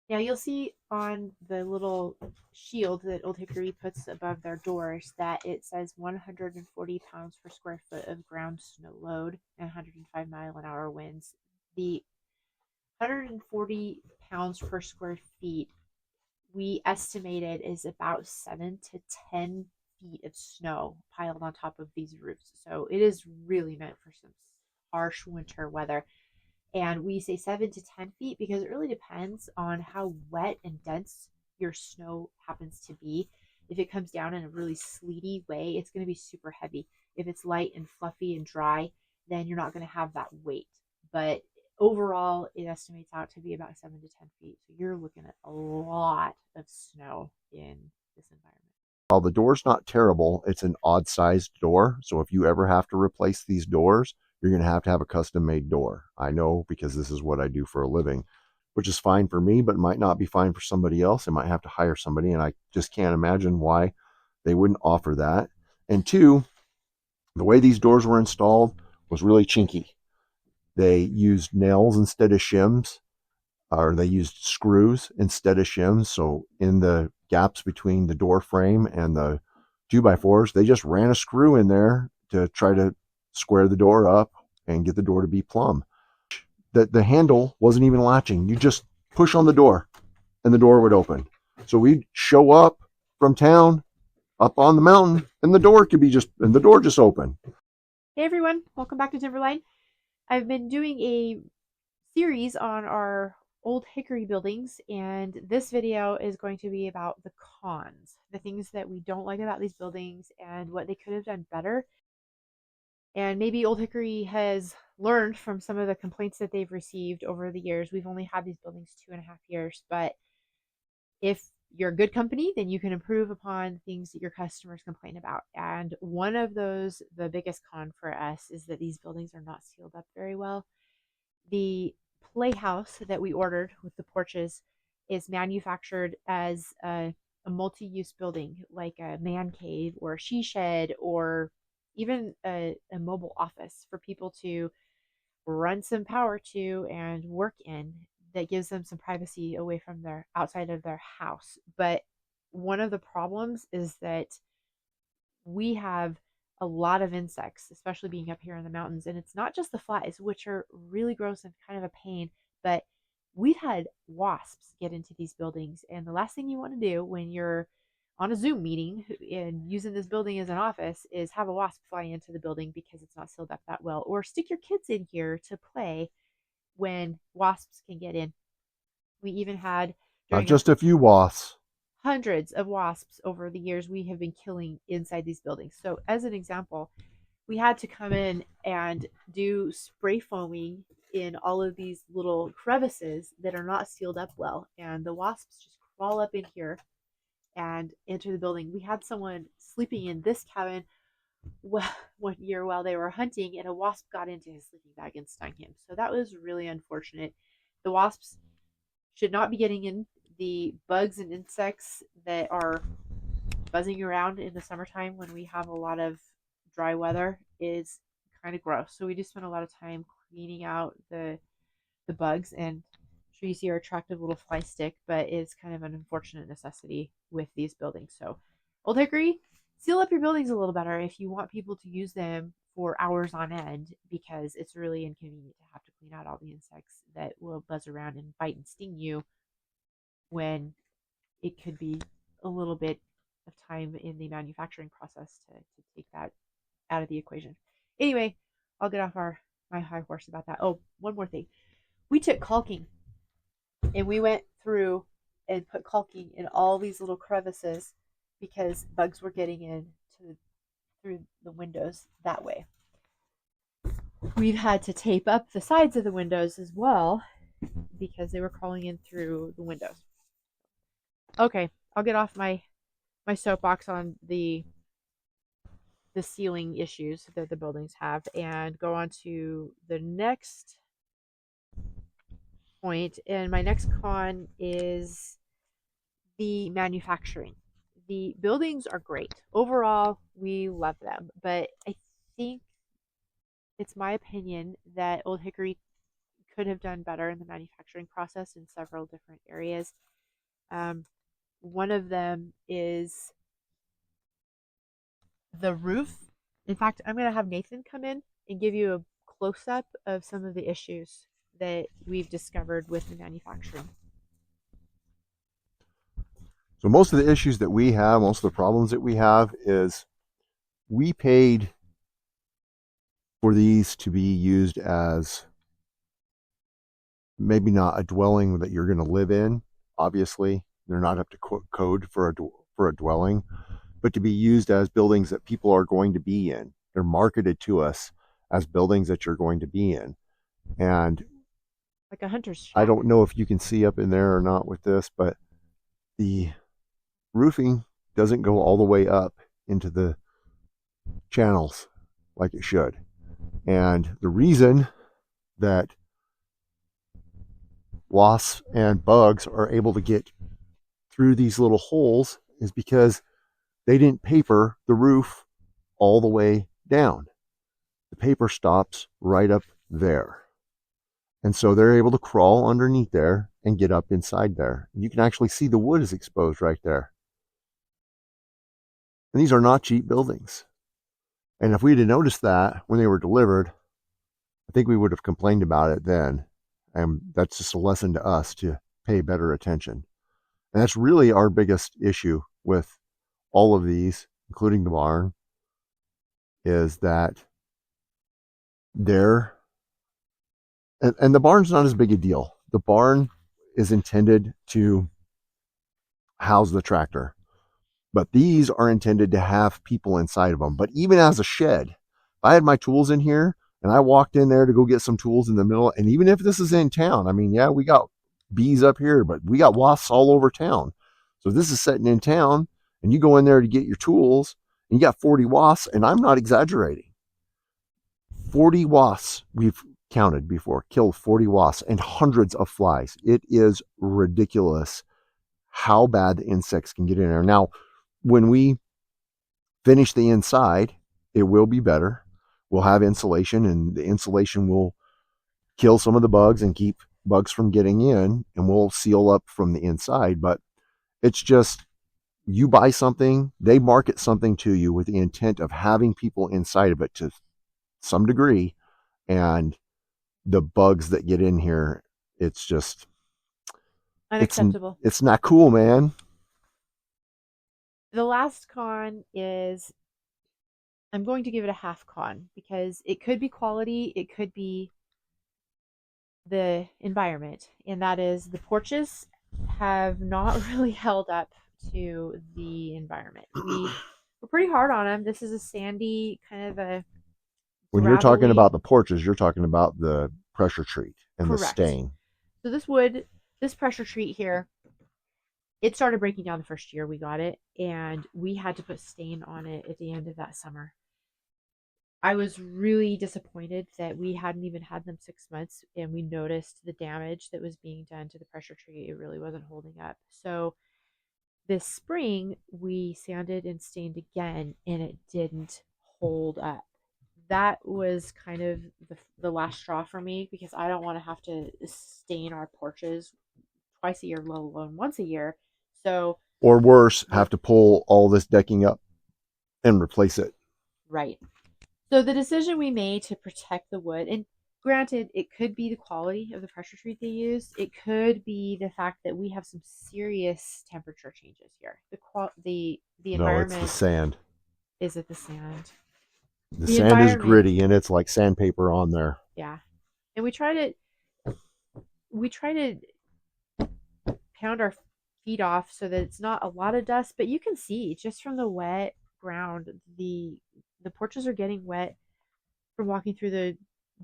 Now you'll see on the little shield that Old Hickory puts above their doors that it says 140 pounds per square foot of ground snow load and 105-mile-an-hour winds. The 140 pounds per square feet we estimated is about 7 to 10 feet of snow piled on top of these roofs. So it is really meant for some harsh winter weather. And we say 7 to 10 feet because it really depends on how wet and dense your snow happens to be. If it comes down in a really sleety way, it's going to be super heavy. If it's light and fluffy and dry, then you're not going to have that weight. But overall, it estimates out to be about 7 to 10 feet. So you're looking at a lot of snow in this environment. While the door's not terrible, it's an odd sized door. So if you ever have to replace these doors, you're going to have a custom made door. I know because this is what I do for a living, which is fine for me, but might not be fine for somebody else. They might have to hire somebody, and I just can't imagine why they wouldn't offer that. And two, the way these doors were installed was really chinky. They used nails instead of shims, or they used screws instead of shims. So in the gaps between the door frame and the 2x4s, they just ran a screw in there to try to square the door up and get the door to be plumb. The handle wasn't even latching. You just push on the door and the door would open. So we'd show up from town up on the mountain and the door just open. Hey everyone, welcome back to Timberline. I've been doing a series on our Old Hickory buildings, and this video is going to be about the cons, the things that we don't like about these buildings and what they could have done better. And maybe Old Hickory has learned from some of the complaints that they've received over the years. We've only had these buildings 2.5 years, but if you're a good company, then you can improve upon things that your customers complain about. And one of those, the biggest con for us, is that these buildings are not sealed up very well. The playhouse that we ordered with the porches is manufactured as a multi-use building, like a man cave or a she shed or even a mobile office for people to run some power to and work in, that gives them some privacy away from their outside of their house. But one of the problems is that we have a lot of insects, especially being up here in the mountains. And it's not just the flies, which are really gross and kind of a pain, but we've had wasps get into these buildings. And the last thing you want to do when you're on a Zoom meeting and using this building as an office is have a wasp fly into the building because it's not sealed up that well, or stick your kids in here to play when wasps can get in. We even had Not during a just a few wasps. hundreds of wasps over the years we have been killing inside these buildings. So, as an example, we had to come in and do spray foaming in all of these little crevices that are not sealed up well, and the wasps just crawl up in here and enter the building. We had someone sleeping in this cabin one year while they were hunting, and a wasp got into his sleeping bag and stung him. So that was really unfortunate. The wasps should not be getting in. The bugs and insects that are buzzing around in the summertime when we have a lot of dry weather is kind of gross. So we just spent a lot of time cleaning out the bugs, and I'm sure you see our attractive little fly stick, but it's kind of an unfortunate necessity with these buildings. So Old Hickory, seal up your buildings a little better if you want people to use them for hours on end, because it's really inconvenient to have to clean out all the insects that will buzz around and bite and sting you when it could be a little bit of time in the manufacturing process to take that out of the equation. Anyway, I'll get off my high horse about that. Oh, one more thing. We took caulking and we went through and put caulking in all these little crevices because bugs were getting in through the windows that way. We've had to tape up the sides of the windows as well because they were crawling in through the windows. Okay, I'll get off my soapbox on the ceiling issues that the buildings have and go on to the next point. And my next con is the manufacturing. The buildings are great. Overall, we love them, but I think it's my opinion that Old Hickory could have done better in the manufacturing process in several different areas. Um, one of them is the roof. In fact, I'm going to have Nathan come in and give you a close up of some of the issues that we've discovered with the manufacturing. So most of the issues that we have, most of the problems that we have is we paid for these to be used as maybe not a dwelling that you're going to live in. Obviously, they're not up to code for a dwelling, but to be used as buildings that people are going to be in. They're marketed to us as buildings that you're going to be in. And like a hunter's shack. I don't know if you can see up in there or not with this, but the roofing doesn't go all the way up into the channels like it should. And the reason that wasps and bugs are able to get through these little holes is because they didn't paper the roof all the way down. The paper stops right up there. And so they're able to crawl underneath there and get up inside there. You can actually see the wood is exposed right there. And these are not cheap buildings. And if we'd have noticed that when they were delivered, I think we would have complained about it then. And that's just a lesson to us to pay better attention. And that's really our biggest issue with all of these, including the barn, is that they're, and the barn's not as big a deal. The barn is intended to house the tractor, but these are intended to have people inside of them. But even as a shed, if I had my tools in here and I walked in there to go get some tools in the middle, and even if this is in town, I mean, yeah, we got bees up here, but we got wasps all over town. So this is sitting in town, and you go in there to get your tools, and you got 40 wasps, and I'm not exaggerating. 40 wasps we've counted before, killed 40 wasps, and hundreds of flies. It is ridiculous how bad the insects can get in there. Now, when we finish the inside, it will be better. We'll have insulation, and the insulation will kill some of the bugs and keep bugs from getting in, and we'll seal up from the inside. But it's just, you buy something, they market something to you with the intent of having people inside of it to some degree, and the bugs that get in here, it's just unacceptable. It's not cool, man. The last con is, I'm going to give it a half con because it could be quality, it could be the environment, and that is the porches have not really held up to the environment. We're pretty hard on them. This is a sandy kind of a when you're talking gravelly, about the porches, you're talking about the pressure treat and correct, the stain. So this wood, this pressure treat here, it started breaking down the first year we got it, and we had to put stain on it at the end of that summer. I was really disappointed that we hadn't even had them 6 months, and we noticed the damage that was being done to the pressure treat. It really wasn't holding up. So this spring, we sanded and stained again, and it didn't hold up. That was kind of the last straw for me, because I don't want to have to stain our porches twice a year, let alone once a year. So, or worse, have to pull all this decking up and replace it. Right. So the decision we made to protect the wood, and granted, it could be the quality of the pressure treat they used. It could be the fact that we have some serious temperature changes here. The environment. No, it's the sand. Is it the sand? The sand is gritty, and it's like sandpaper on there. Yeah, and we try to pound our feet off so that it's not a lot of dust, but you can see just from the wet ground, the porches are getting wet from walking through the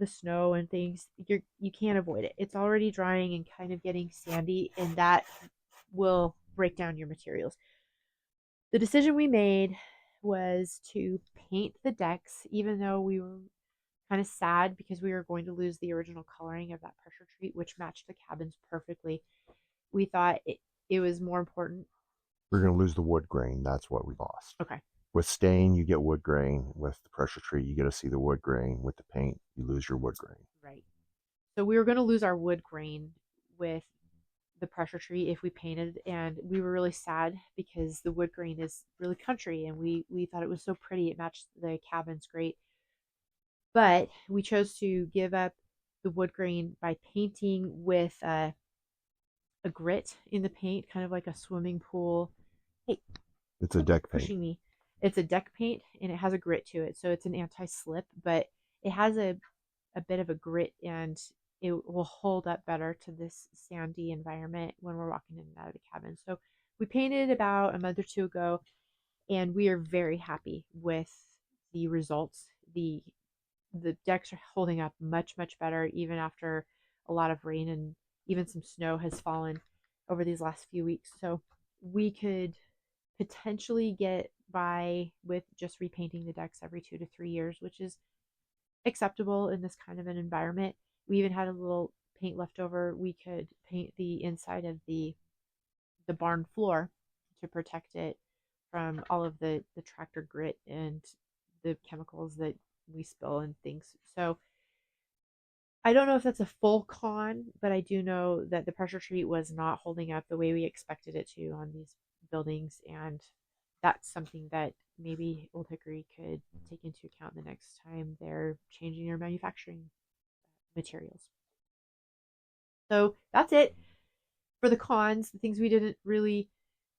snow and things. You can't avoid it. It's already drying and kind of getting sandy, and that will break down your materials. The decision we made was to paint the decks, even though we were kind of sad because we were going to lose the original coloring of that pressure treat, which matched the cabins perfectly. We thought it was more important. We're going to lose the wood grain. That's what we lost. Okay. With stain, you get wood grain. With the pressure treat, you get to see the wood grain. With the paint, you lose your wood grain. Right. So we were going to lose our wood grain with the pressure treat if we painted, and we were really sad because the wood grain is really country, and we thought it was so pretty. It matched the cabins great. But we chose to give up the wood grain by painting with a grit in the paint, kind of like a swimming pool. Hey, It's a quit deck paint. pushing me. It's a deck paint and it has a grit to it. So it's an anti slip, but it has a bit of a grit, and it will hold up better to this sandy environment when we're walking in and out of the cabin. So we painted about a month or two ago, and we are very happy with the results. The decks are holding up much better even after a lot of rain, and even some snow has fallen over these last few weeks. So we could potentially get by with just repainting the decks every 2 to 3 years, which is acceptable in this kind of an environment. We even had a little paint left over. We could paint the inside of the barn floor to protect it from all of the tractor grit and the chemicals that we spill and things. So I don't know if that's a full con, but I do know that the pressure treat was not holding up the way we expected it to on these buildings, and that's something that maybe Old Hickory could take into account the next time they're changing their manufacturing materials. So that's it for the cons, the things we didn't really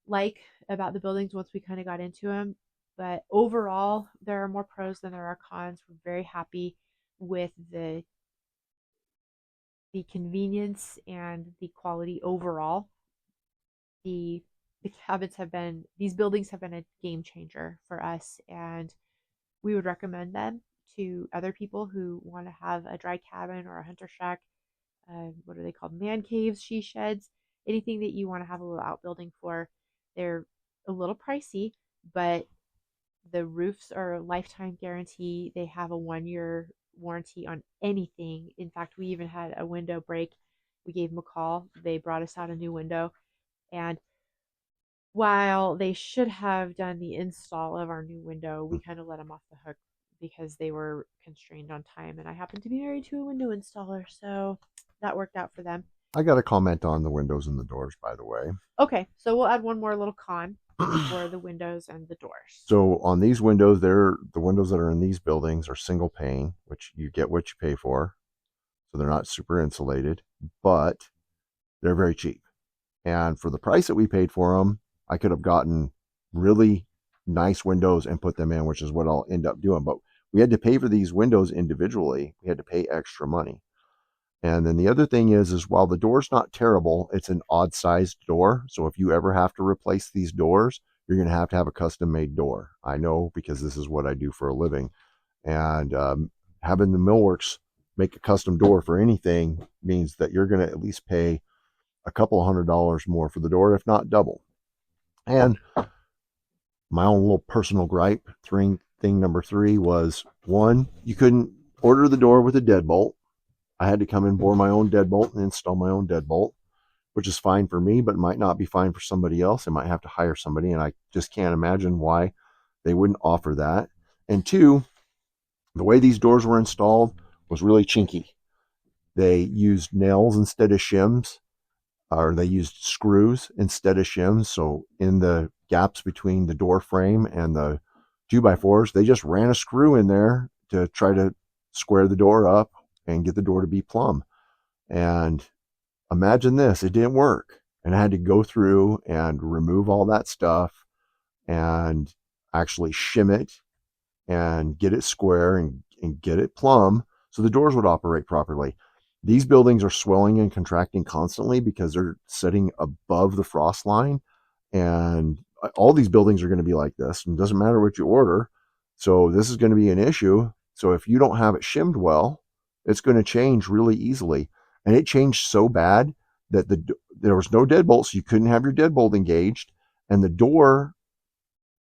like about the buildings once we kind of got into them. But overall, there are more pros than there are cons. We're very happy with the convenience and the quality overall. The the cabins have been these buildings have been a game changer for us, and we would recommend them to other people who want to have a dry cabin or a hunter shack. What are they called? Man caves, she sheds, anything that you want to have a little outbuilding for. They're a little pricey, but the roofs are a lifetime guarantee. They have a 1 year warranty on anything. In fact, we even had a window break. We gave them a call. They brought us out a new window. And while they should have done the install of our new window, we kind of let them off the hook because they were constrained on time. And I happen to be married to a window installer, so that worked out for them. I got a comment on the windows and the doors, by the way. Okay, so we'll add one more little con for the windows and the doors. So on these windows, the windows that are in these buildings are single pane, which you get what you pay for. So they're not super insulated, but they're very cheap. And for the price that we paid for them, I could have gotten really nice windows and put them in, which is what I'll end up doing. But we had to pay for these windows individually. We had to pay extra money. And then the other thing is while the door's not terrible, it's an odd sized door. So if you ever have to replace these doors, you're going to have a custom made door. I know because this is what I do for a living. And having the millworks make a custom door for anything means that you're going to at least pay a couple $100 more for the door, if not double. And my own little personal gripe, thing number 3 was, one, you couldn't order the door with a deadbolt. I had to come and bore my own deadbolt and install my own deadbolt, which is fine for me, but might not be fine for somebody else. I might have to hire somebody, and I just can't imagine why they wouldn't offer that. And 2, the way these doors were installed was really chinky. They used nails instead of shims, or they used screws instead of shims. So in the gaps between the door frame and the 2x4s, they just ran a screw in there to try to square the door up and get the door to be plumb. And imagine this, it didn't work. And I had to go through and remove all that stuff and actually shim it and get it square and get it plumb so the doors would operate properly. These buildings are swelling and contracting constantly because they're sitting above the frost line. And all these buildings are going to be like this. And it doesn't matter what you order. So this is going to be an issue. So if you don't have it shimmed well, it's going to change really easily. And it changed so bad that there was no deadbolt, so you couldn't have your deadbolt engaged. And the door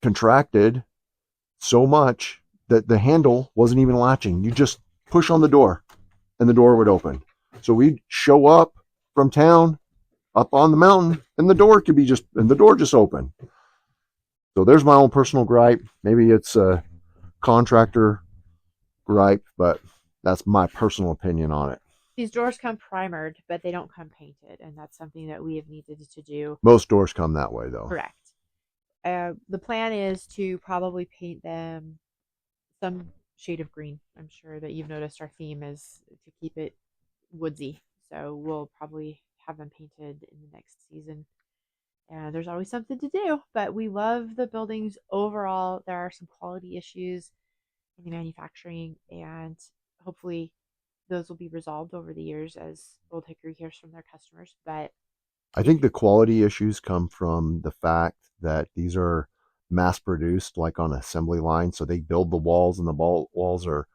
contracted so much that the handle wasn't even latching. You just push on the door and the door would open. So we'd show up from town up on the mountain and the door just open. So there's my own personal gripe. Maybe it's a contractor gripe, but that's my personal opinion on it. These doors come primered, but they don't come painted, and that's something that we have needed to do. Most doors come that way, though. Correct. The plan is to probably paint them some shade of green. I'm sure that you've noticed our theme is to keep it woodsy. So we'll probably have them painted in the next season. And there's always something to do, but we love the buildings overall. There are some quality issues in the manufacturing, and hopefully those will be resolved over the years as Old Hickory hears from their customers. But I if think the quality issues come from the fact that these are mass produced, like on assembly line. So they build the walls, and the walls are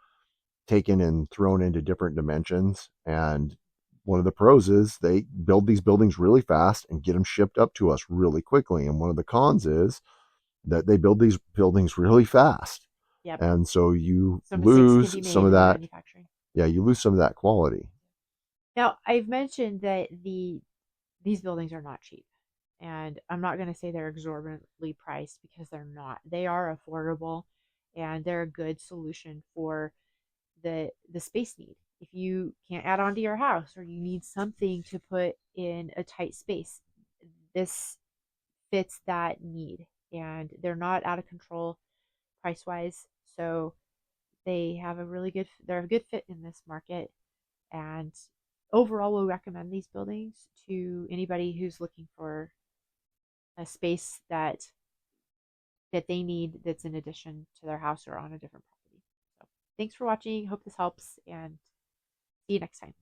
taken and thrown into different dimensions. And one of the pros is they build these buildings really fast and get them shipped up to us really quickly. And one of the cons is that they build these buildings really fast. yep, And so you some mistakes can lose be some made of in the that. manufacturing. Yeah, you lose some of that quality. Now, I've mentioned that these buildings are not cheap. And I'm not going to say they're exorbitantly priced because they're not. They are affordable and they're a good solution for the space need. If you can't add on to your house or you need something to put in a tight space, this fits that need. And they're not out of control price wise. So they're a good fit in this market. And overall, we'll recommend these buildings to anybody who's looking for a space that they need that's in addition to their house or on a different property. So thanks for watching. Hope this helps and see you next time.